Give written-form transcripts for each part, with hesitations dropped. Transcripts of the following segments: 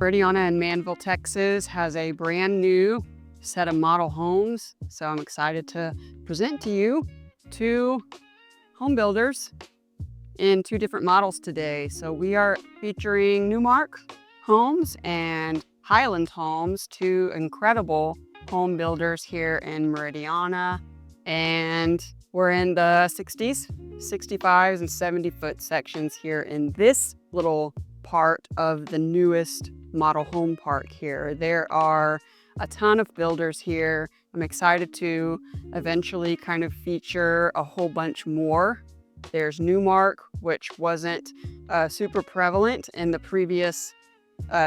Meridiana in Manvel, Texas has a brand new set of model homes. So I'm excited to present to you two home builders in two different models today. So we are featuring Newmark Homes and Highland Homes, two incredible home builders here in Meridiana. And we're in the 60s, 65s, and 70-foot sections here in this little part of the newest model home park here. There are a ton of builders here. I'm excited to eventually kind of feature a whole bunch more. There's Newmark, which wasn't super prevalent in the previous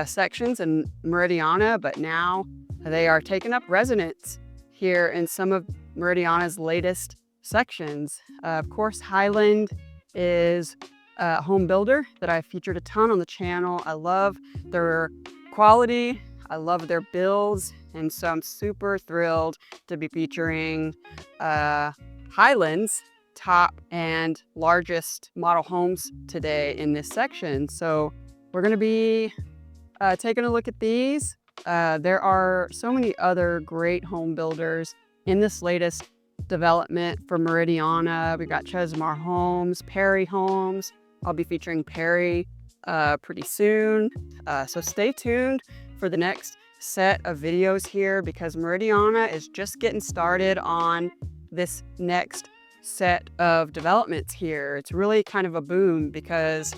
sections in Meridiana, but now they are taking up residence here in some of Meridiana's latest sections. Of course, Highland is a home builder that I've featured a ton on the channel. I love their quality, I love their builds, and so I'm super thrilled to be featuring Highland's top and largest model homes today in this section. So we're going to be taking a look at these. There are so many other great home builders in this latest development for Meridiana. We got Newmark Homes, Perry Homes. I'll be featuring Perry pretty soon. So stay tuned for the next set of videos here, because Meridiana is just getting started on this next set of developments here. It's really kind of a boom because,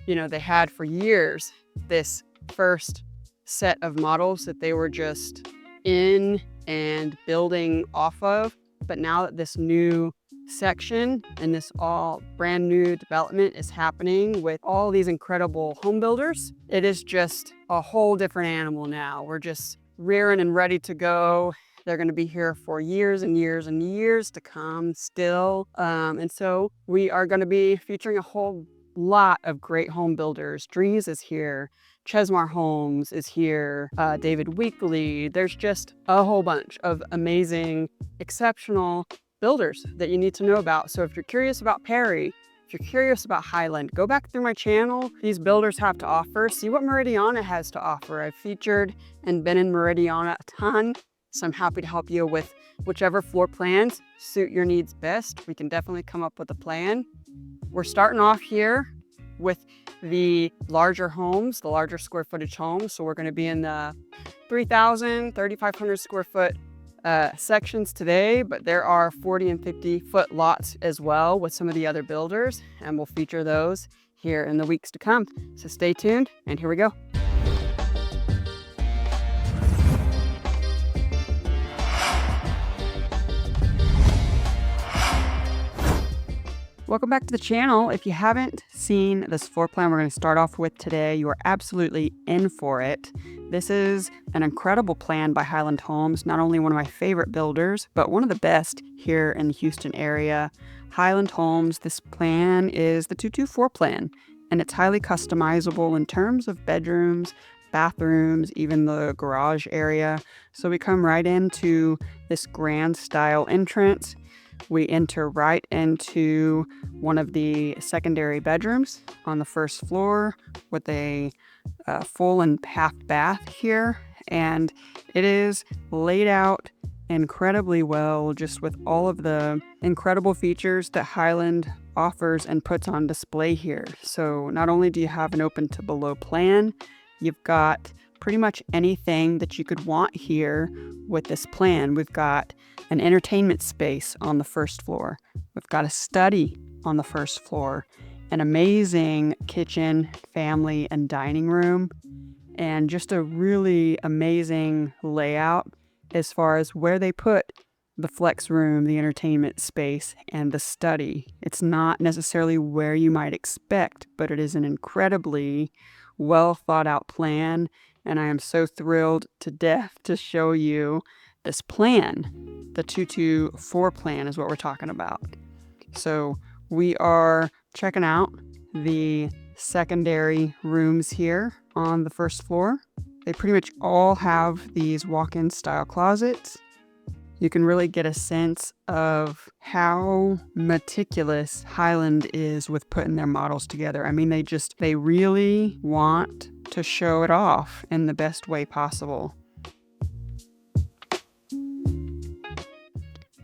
you know, they had for years this first set of models that they were just in and building off of. But now that this new section and this all brand new development is happening with all these incredible home builders, it is just a whole different animal now. We're just rearing and ready to go. They're going to be here for years and years and years to come still. And so we are going to be featuring a whole lot of great home builders. Drees is here. Newmark Homes is here, David Weekley. There's just a whole bunch of amazing, exceptional builders that you need to know about. So if you're curious about Perry, if you're curious about Highland, go back through my channel. These builders have to offer. See what Meridiana has to offer. I've featured and been in Meridiana a ton, so I'm happy to help you with whichever floor plans suit your needs best. We can definitely come up with a plan. We're starting off here with the larger homes, the larger square footage homes. So we're going to be in the 3,000, 3,500 square foot sections today, but there are 40 and 50 foot lots as well with some of the other builders, and we'll feature those here in the weeks to come. So stay tuned, and here we go. Welcome back to the channel. If you haven't seen this floor plan we're going to start off with today, you are absolutely in for it. This is an incredible plan by Highland Homes, not only one of my favorite builders, but one of the best here in the Houston area. Highland Homes, this plan is the 224 plan, and it's highly customizable in terms of bedrooms, bathrooms, even the garage area. So we come right into this grand style entrance. We enter right into one of the secondary bedrooms on the first floor with a full and half bath here. And it is laid out incredibly well, just with all of the incredible features that Highland offers and puts on display here. So not only do you have an open to below plan, you've got pretty much anything that you could want here with this plan. We've got an entertainment space on the first floor. We've got a study on the first floor, an amazing kitchen, family, and dining room, and just a really amazing layout as far as where they put the flex room, the entertainment space, and the study. It's not necessarily where you might expect, but it is an incredibly well thought out plan. And I am so thrilled to death to show you this plan. The 224 plan is what we're talking about. So we are checking out the secondary rooms here on the first floor. They pretty much all have these walk-in style closets. You can really get a sense of how meticulous Highland is with putting their models together. I mean, they really want to show it off in the best way possible.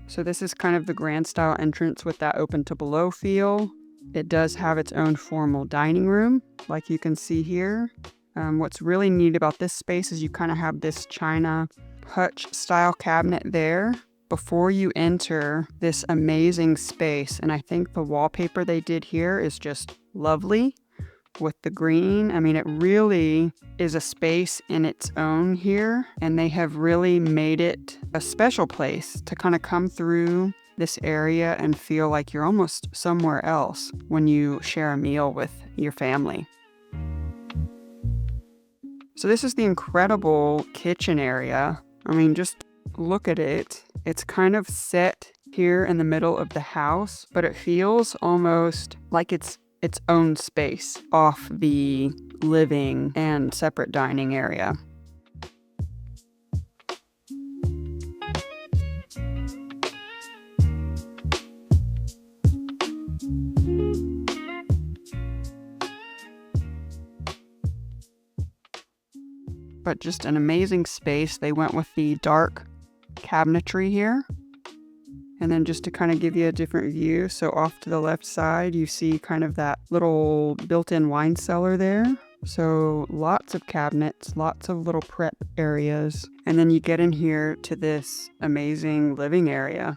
So this is kind of the grand style entrance with that open to below feel. It does have its own formal dining room, like you can see here. What's really neat about this space is you kind of have this china hutch style cabinet there before you enter this amazing space. And I think the wallpaper they did here is just lovely with the green. I mean, it really is a space in its own here, and they have really made it a special place to kind of come through this area and feel like you're almost somewhere else when you share a meal with your family. So this is the incredible kitchen area. I mean, just look at it. It's kind of set here in the middle of the house, but it feels almost like it's its own space off the living and separate dining area. But just an amazing space. They went with the dark cabinetry here. And then just to kind of give you a different view, so off to the left side, you see kind of that little built-in wine cellar there. So lots of cabinets, lots of little prep areas. And then you get in here to this amazing living area.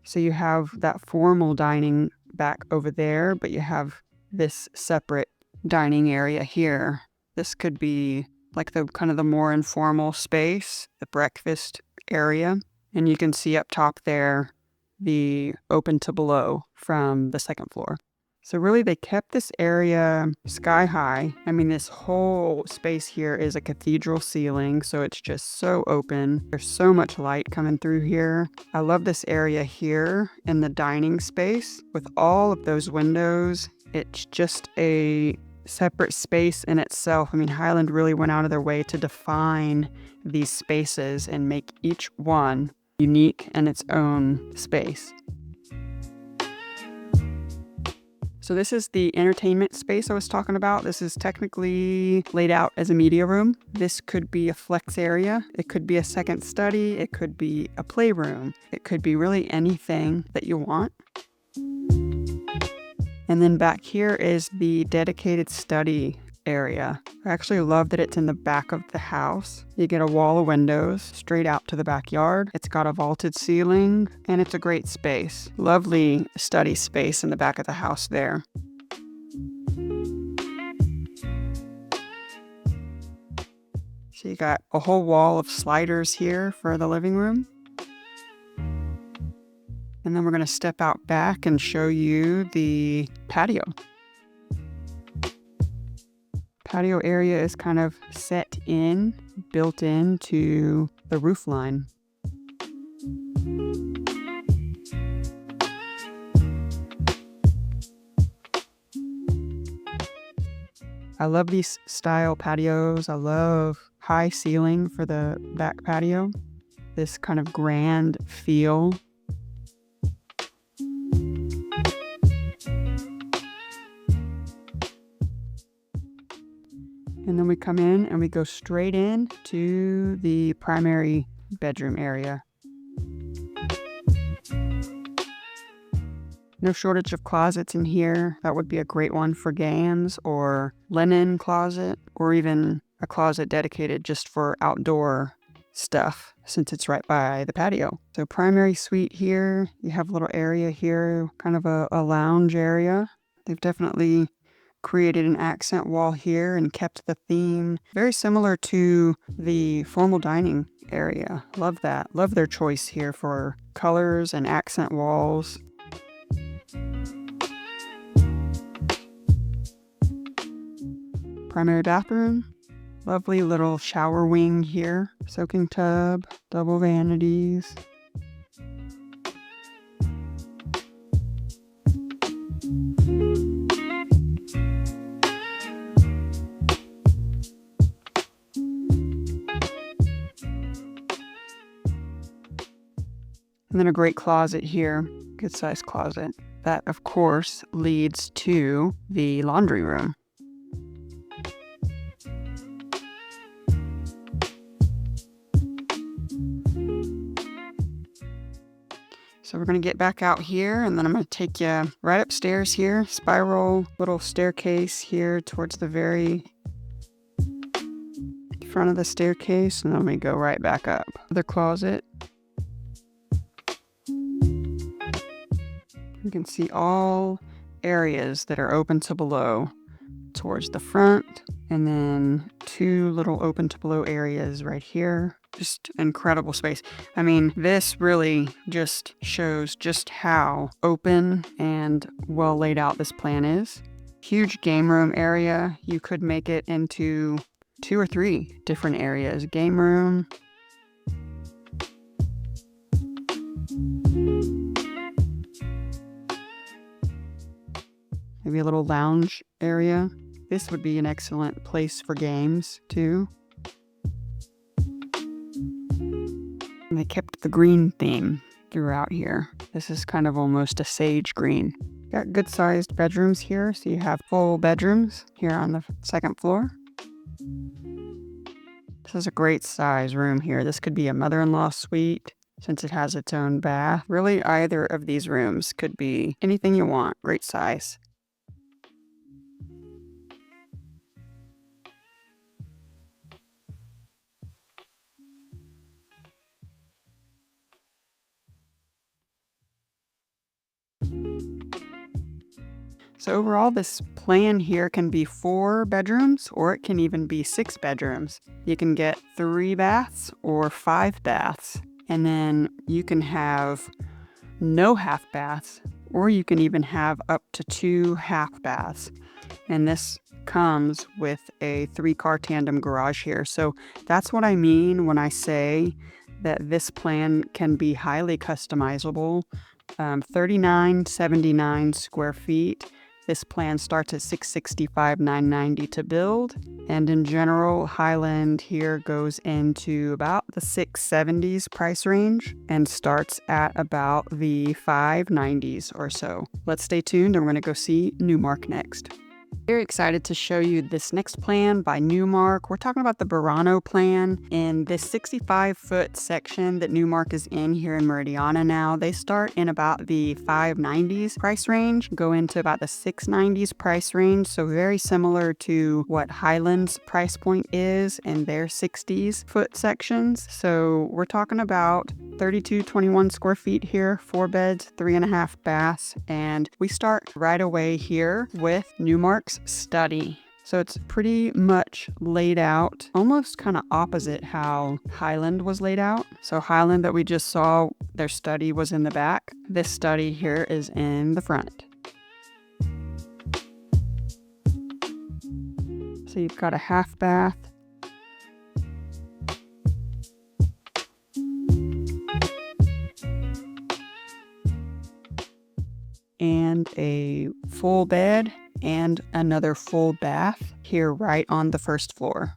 So you have that formal dining back over there, but you have this separate dining area here. This could be like the kind of the more informal space, the breakfast area. And you can see up top there the open to below from the second floor. So really they kept this area sky high. I mean, this whole space here is a cathedral ceiling, so it's just so open. There's so much light coming through here. I love this area here in the dining space with all of those windows. It's just a separate space in itself. I mean, Highland really went out of their way to define these spaces and make each one unique in its own space. So this is the entertainment space I was talking about. This is technically laid out as a media room. This could be a flex area. It could be a second study. It could be a playroom. It could be really anything that you want. And then back here is the dedicated study area. I actually love that it's in the back of the house. You get a wall of windows straight out to the backyard. It's got a vaulted ceiling and it's a great space. Lovely study space in the back of the house there. So you got a whole wall of sliders here for the living room. And then we're going to step out back and show you the patio. Patio area is kind of built into the roof line. I love these style patios. I love high ceiling for the back patio. This kind of grand feel. And then we come in and we go straight in to the primary bedroom area. No shortage of closets in here. That would be a great one for gams or linen closet, or even a closet dedicated just for outdoor stuff since it's right by the patio. So primary suite here. You have a little area here, kind of a lounge area. They've definitely created an accent wall here and kept the theme very similar to the formal dining area. Love that. Love their choice here for colors and accent walls. Primary bathroom. Lovely little shower wing here. Soaking tub, double vanities. And then a great closet here, good sized closet. That, of course, leads to the laundry room. So we're going to get back out here, and then I'm going to take you right upstairs here, spiral little staircase here towards the very front of the staircase, and then we go right back up. The closet. You can see all areas that are open to below towards the front, and then 2 little open to below areas right here. Just incredible space. I mean, this really just shows just how open and well laid out this plan is. Huge game room area. You could make it into 2 or 3 different areas. Game room. Maybe a little lounge area. This would be an excellent place for games too. And they kept the green theme throughout here. This is kind of almost a sage green. Got good sized bedrooms here, so you have full bedrooms here on the 2nd floor. This is a great size room here. This could be a mother-in-law suite since it has its own bath. Really, either of these rooms could be anything you want. Great size. So overall, this plan here can be 4 bedrooms, or it can even be 6 bedrooms. You can get 3 baths or 5 baths. And then you can have no half baths, or you can even have up to 2 half baths. And this comes with a 3-car tandem garage here. So that's what I mean when I say that this plan can be highly customizable. 3979 square feet. This plan starts at $665,990 to build, and in general, Highland here goes into about the 670s price range and starts at about the 590s or so. Let's stay tuned, and we're going to go see Newmark next. Very excited to show you this next plan by Newmark. We're talking about the Barono plan in this 65-foot section that Newmark is in here in Meridiana now. They start in about the 590s price range, go into about the 690s price range, so very similar to what Highland's price point is in their 60s foot sections. So we're talking about 3221 square feet here, 4 beds, 3.5 baths, and we start right away here with Newmark's study. So it's pretty much laid out almost kind of opposite how Highland was laid out. So Highland that we just saw, their study was in the back. This study here is in the front. So you've got a half bath. And a full bed and another full bath here right on the 1st floor.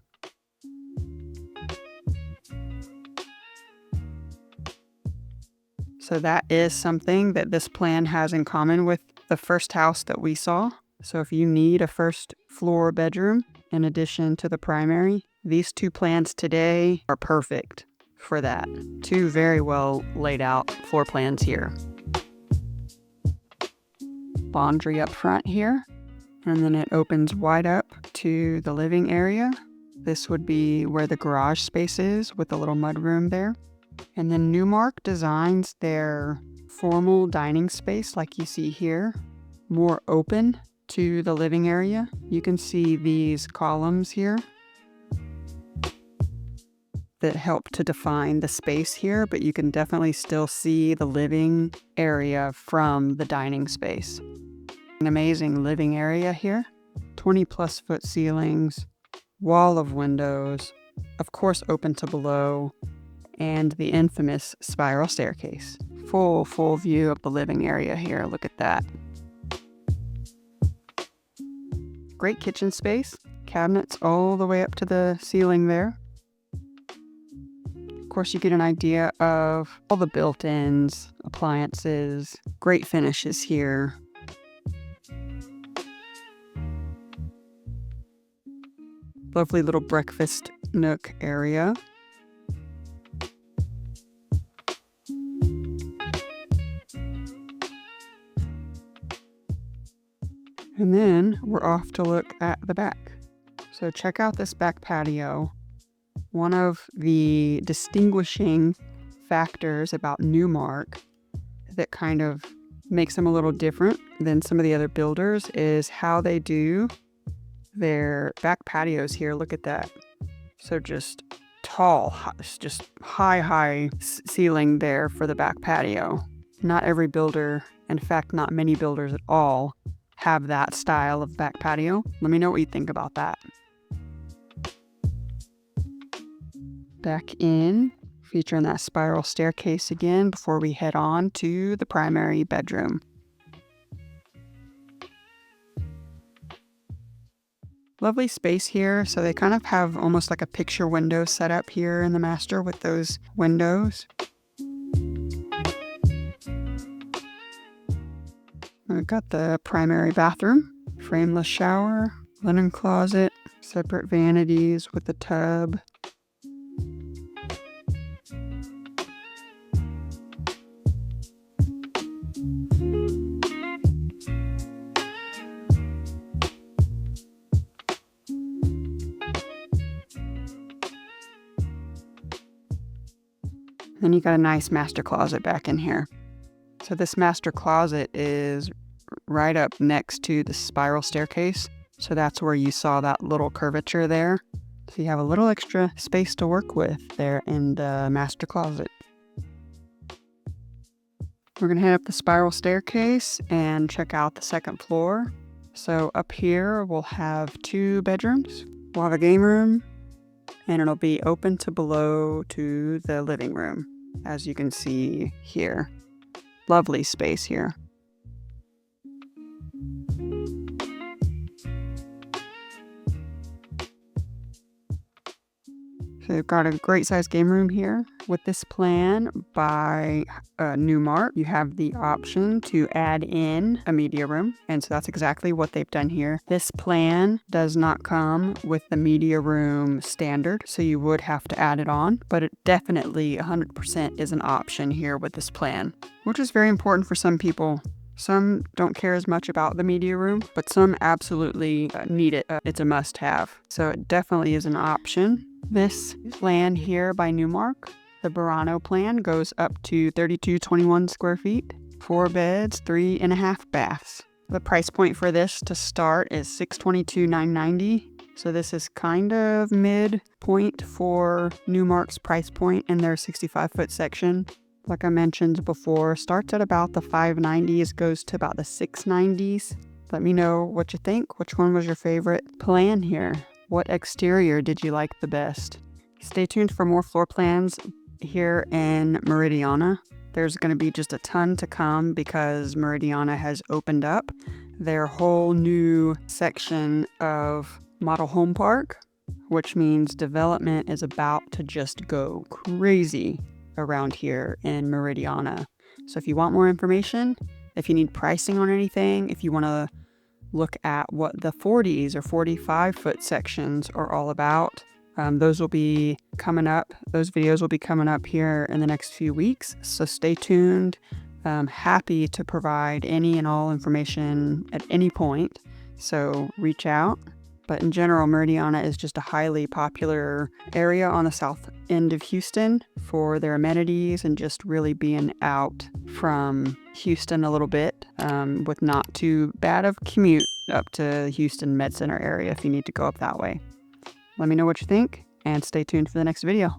So that is something that this plan has in common with the first house that we saw. So if you need a 1st floor bedroom in addition to the primary, these 2 plans today are perfect for that. 2 very well laid out floor plans here. Laundry up front here, and then it opens wide up to the living area. This would be where the garage space is with a little mudroom there. And then Newmark designs their formal dining space like you see here, more open to the living area. You can see these columns here that help to define the space here, but you can definitely still see the living area from the dining space. An amazing living area here, 20+ foot ceilings, wall of windows, of course open to below, and the infamous spiral staircase. Full view of the living area here. Look at that. Great kitchen space, cabinets all the way up to the ceiling there. Of course, you get an idea of all the built-ins, appliances, great finishes here. Lovely little breakfast nook area. And then we're off to look at the back. So check out this back patio. One of the distinguishing factors about Newmark that kind of makes them a little different than some of the other builders is how they do their back patios here. Look at that. So just tall, just high ceiling there for the back patio. Not every builder, in fact, not many builders at all, have that style of back patio. Let me know what you think about that. Back in, featuring that spiral staircase again before we head on to the primary bedroom. Lovely space here. So they kind of have almost like a picture window set up here in the master with those windows. We've got the primary bathroom, frameless shower, linen closet, separate vanities with the tub. Then you got a nice master closet back in here. So this master closet is right up next to the spiral staircase. So that's where you saw that little curvature there. So you have a little extra space to work with there in the master closet. We're gonna head up the spiral staircase and check out the second floor. So up here we'll have 2 bedrooms. We'll have a game room, and it'll be open to below to the living room, as you can see here. Lovely space here. So you've got a great size game room here. With this plan by Newmark, you have the option to add in a media room. And so that's exactly what they've done here. This plan does not come with the media room standard, so you would have to add it on. But it definitely 100% is an option here with this plan, which is very important for some people. Some don't care as much about the media room, but some absolutely need it. It's a must-have. So it definitely is an option. This plan here by Newmark, the Barono plan, goes up to 3221 square feet, 4 beds, 3.5 baths. The price point for this to start is $622,990. So this is kind of midpoint for Newmark's price point in their 65-foot section. Like I mentioned before, starts at about the 590s, goes to about the 690s. Let me know what you think. Which one was your favorite plan here? What exterior did you like the best? Stay tuned for more floor plans here in Meridiana. There's going to be just a ton to come because Meridiana has opened up their whole new section of model home park, which means development is about to just go crazy around here in Meridiana. So if you want more information, if you need pricing on anything, if you want to look at what the 40s or 45-foot sections are all about, those will be coming up. Those videos will be coming up here in the next few weeks. So stay tuned. I'm happy to provide any and all information at any point. So reach out. But in general, Meridiana is just a highly popular area on the south end of Houston for their amenities and just really being out from Houston a little bit with not too bad of commute up to Houston Med Center area if you need to go up that way. Let me know what you think and stay tuned for the next video.